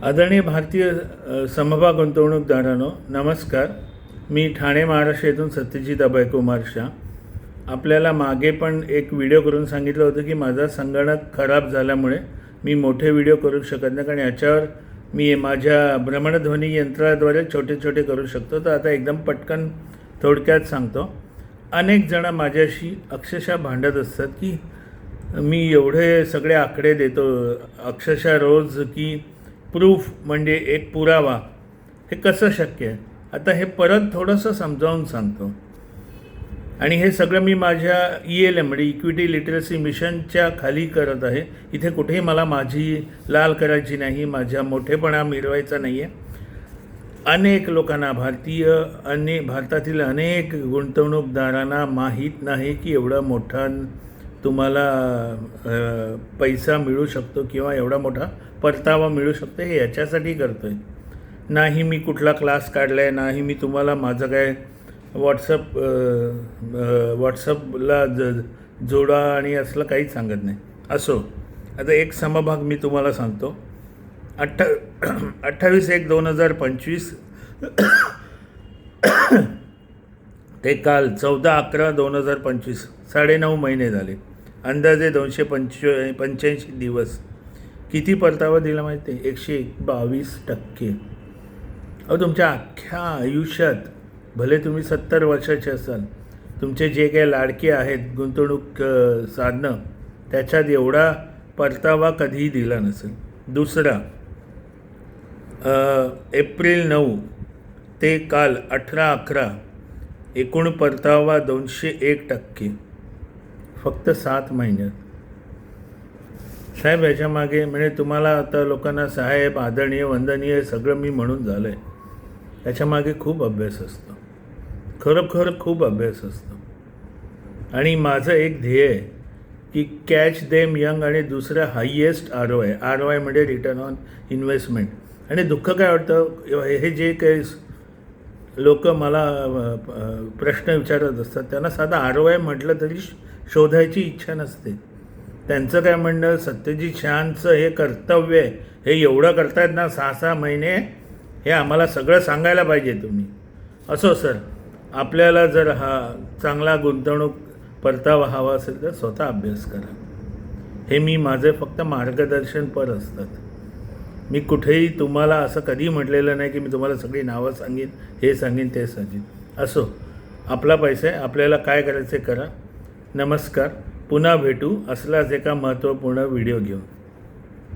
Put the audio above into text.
आदरणीय भारतीय समभाग गुंतवणूकदारांनो, नमस्कार. मी ठाणे महाराष्ट्र येथून सत्यजित अभय कुमार शाह. आपल्याला मागे पण एक व्हिडिओ करून सांगितलं होतं की माझा संगणक खराब झाल्यामुळे मी मोठे व्हिडिओ करू शकत नाही, कारण याच्यावर मी माझ्या भ्रमणध्वनी यंत्राद्वारे छोटे छोटे करू शकतो. तर आता एकदम पटकन थोडक्यात सांगतो. अनेक जण माझ्याशी अक्षरशः भांडत असतात की मी एवढे सगळे आकडे देतो अक्षरशः रोज, की प्रूफ म्हणजे एक पुरावा, हे कसं शक्य आहे. आता हे परत थोडंसं समजावून सांगतो. आणि हे सगळं मी माझ्या ELM म्हणजे इक्विटी लिटरसी मिशनच्या खाली करत आहे. इथे कुठेही मला माझी लाल करायची नाही, माझ्या मोठेपणा मिरवायचा नाही आहे. अनेक लोकांना भारतातील अनेक गुंतवणूकदारांना माहीत नाही की एवढा मोठा तुम्हाला पैसा मिळू शकतो किंवा एवढा मोठा परतावा मिळू शकतो. हे याच्यासाठी करतो आहे. नाही मी कुठला क्लास काढला आहे, नाही मी तुम्हाला माझं काय व्हॉट्सअपला जोडा आणि असलं काहीच सांगत नाही. असो, आता एक समभाग मी तुम्हाला सांगतो. 28/1/2025 ते काल 14/11/2025 9.5 महिने झाले. अंदाजे 285 दिवस. किती परतावा दिला माहिती आहे? 122%. तुमच्या अख्ख्या आयुष्यात, भले तुम्ही 70 वर्षाचे असाल, तुमचे जे काही लाडके आहेत गुंतवणूक साधनं, त्याच्यात एवढा परतावा कधीही दिला नसेल. दुसरा, एप्रिल 9 ते काल 18/11 एकूण परतावा 201%. फक्त 7 महिन्यात. साहेब, याच्यामागे म्हणजे तुम्हाला आता लोकांना साहेब, आदरणीय, वंदनीय सगळं मी म्हणून झालं आहे. याच्यामागे खूप अभ्यास असतो, खरोखर खूप अभ्यास असतो. आणि माझं एक ध्येय आहे की कॅच देम यंग, आणि दुसरं हायेस्ट ROI म्हणजे रिटर्न ऑन इन्व्हेस्टमेंट. आणि दुःख काय वाटतं, हे जे काही लोक मला प्रश्न विचारत असतात त्यांना साधा ROI म्हटलं तरी शोधायची इच्छा नसते. त्यांचं काय म्हणणं, सत्यजित शहांचं हे कर्तव्य आहे, हे एवढं करतायत ना 6-6 महिने, हे आम्हाला सगळं सांगायला पाहिजे तुम्ही. असो सर, आपल्याला जर हा चांगला गुंतवणूक परतावा हवा असेल तर स्वतः अभ्यास करा. हे मी माझे फक्त मार्गदर्शनपर असतात. मी कुठेही तुम्हाला असं कधी म्हटलेलं नाही की मी तुम्हाला सगळी नावं सांगेन, हे सांगेन, ते सांगेन. असो, आपला पैसा आहे, आपल्याला काय करायचं करा. नमस्कार. पुन्हा भेटू असलाच एका महत्त्वपूर्ण व्हिडिओ घेऊन.